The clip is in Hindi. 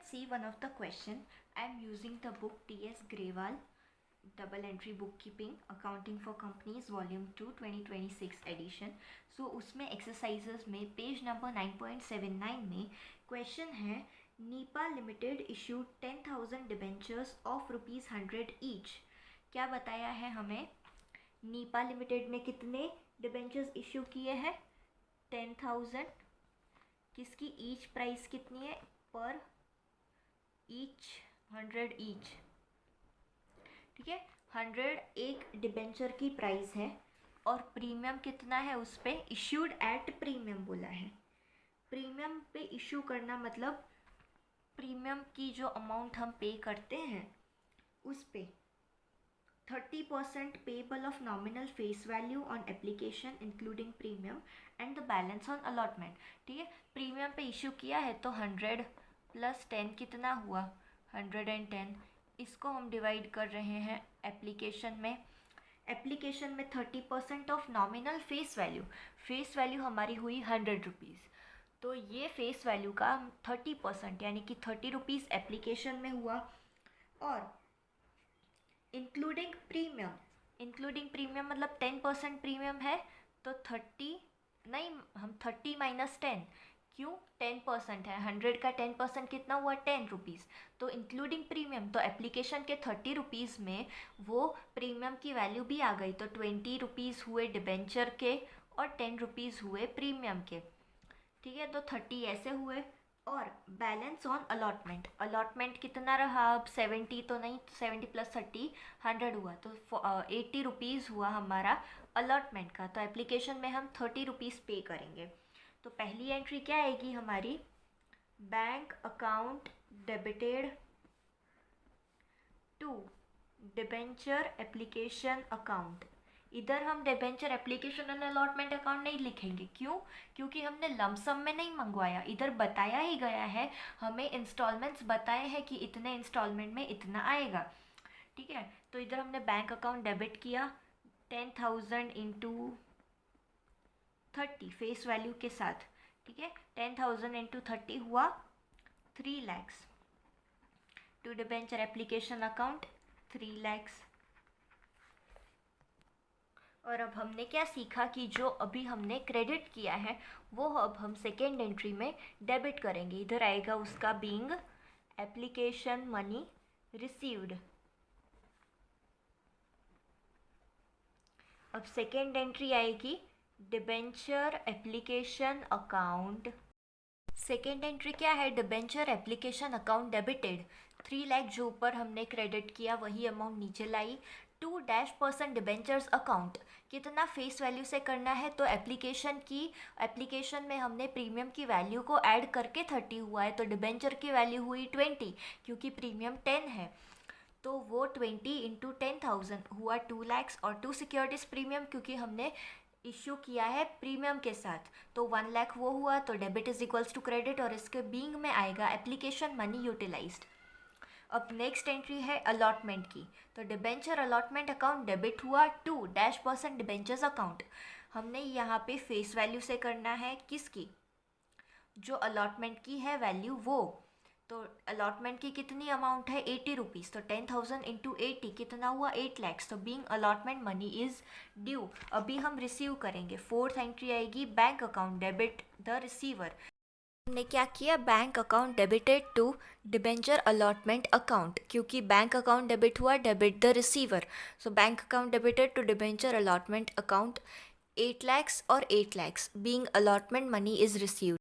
let's see one of the question. I am using the book T.S. Grewal, Double Entry Bookkeeping, Accounting for Companies, Volume 2, 2026 edition. So उसमें exercises में पेज नंबर 9.79 में क्वेश्चन है Nipah limited issued 10,000 debentures of ₹100 each. क्या बताया है हमें? नीपा लिमिटेड ने कितने डिबेंचर्स इशू किए हैं? 10,000. किसकी ईच प्राइस कितनी है? पर ईच 100 ईच. ठीक है, 100 एक डिबेंचर की प्राइस है और प्रीमियम कितना है उस पर? इश्यूड एट प्रीमियम बोला है. प्रीमियम पे इशू करना मतलब प्रीमियम की जो अमाउंट हम पे करते हैं उस पे 30% payable of nominal face value on application including premium and the balance on allotment. ठीक है, प्रीमियम पे इशू किया है तो 100 + 10 कितना हुआ? 110. इसको हम डिवाइड कर रहे हैं एप्लीकेशन में. एप्लीकेशन में 30% ऑफ नॉमिनल फेस वैल्यू हमारी हुई 100 रुपीज़. तो ये फेस वैल्यू का 30% यानी कि 30 रुपीज़ एप्लीकेशन में हुआ. और इंक्लूडिंग प्रीमियम मतलब 10% प्रीमियम है तो 30 नहीं, हम 30 - 10. क्यों? 10% है. 100 का 10% कितना हुआ? 10 रुपीज़. तो इंक्लूडिंग प्रीमियम तो एप्लीकेशन के 30 रुपीज़ में वो प्रीमियम की वैल्यू भी आ गई. तो 20 रुपीज़ हुए डिबेंचर के और 10 रुपीज़ हुए प्रीमियम के. ठीक है, तो 30 ऐसे हुए. और बैलेंस ऑन अलॉटमेंट कितना रहा? अब 70 तो नहीं, 70 + 30 100 हुआ. तो 80 रुपीज़ हुआ हमारा अलॉटमेंट का. तो एप्लीकेशन में हम 30 रुपीज़ पे करेंगे. तो पहली एंट्री क्या आएगी हमारी? Bank account debited to debenture application account. इधर हम debenture application and allotment account नहीं लिखेंगे. क्यों? क्योंकि हमने लमसम में नहीं मंगवाया. इधर बताया ही गया है, हमें इंस्टॉलमेंट्स बताए हैं कि इतने इंस्टॉलमेंट में इतना आएगा. ठीक है, तो इधर हमने बैंक अकाउंट डेबिट किया 10,000 × 30 फेस वैल्यू के साथ. ठीक है, 10,000 × 30 हुआ 3 lakhs. To debenture application account 3 lakhs. और अब हमने क्या सीखा कि जो अभी हमने क्रेडिट किया है वो अब हम सेकेंड एंट्री में डेबिट करेंगे. इधर आएगा उसका बीइंग एप्लीकेशन मनी रिसीव्ड. अब सेकेंड एंट्री आएगी debenture application account. Second entry क्या है? Debenture application account debited. 3 lakh जो ऊपर हमने क्रेडिट किया वही अमाउंट नीचे लाई. 2% डिबेंचर्स अकाउंट. कितना फेस वैल्यू से करना है? तो एप्लीकेशन में हमने प्रीमियम की वैल्यू को ऐड करके 30 हुआ है तो डिबेंचर की वैल्यू हुई 20 क्योंकि प्रीमियम 10 है. तो वो 20 × 10,000 हुआ 2 lakhs. और 2 सिक्योरिटीज़ प्रीमियम क्योंकि हमने इश्यू किया है प्रीमियम के साथ तो 1 लाख वो हुआ. तो डेबिट = क्रेडिट और इसके बीइंग में आएगा एप्लीकेशन मनी यूटिलाइज्ड. अब नेक्स्ट एंट्री है अलॉटमेंट की. तो डिबेंचर अलॉटमेंट अकाउंट डेबिट हुआ 2% डिबेंचर्स अकाउंट. हमने यहाँ पे फेस वैल्यू से करना है किसकी? जो अलॉटमेंट की है वैल्यू वो. तो अलॉटमेंट की कितनी अमाउंट है? 80 रुपीज़. तो 10,000 × 80 कितना हुआ? 8 lakhs. तो being allotment money is due. अभी हम रिसीव करेंगे. फोर्थ एंट्री आएगी bank account debit the receiver. हमने क्या किया? Bank account debited to debenture allotment account. क्योंकि बैंक अकाउंट डेबिट हुआ, debit the receiver. So bank account debited to debenture allotment account 8 lakhs और 8 lakhs. Being allotment money is received.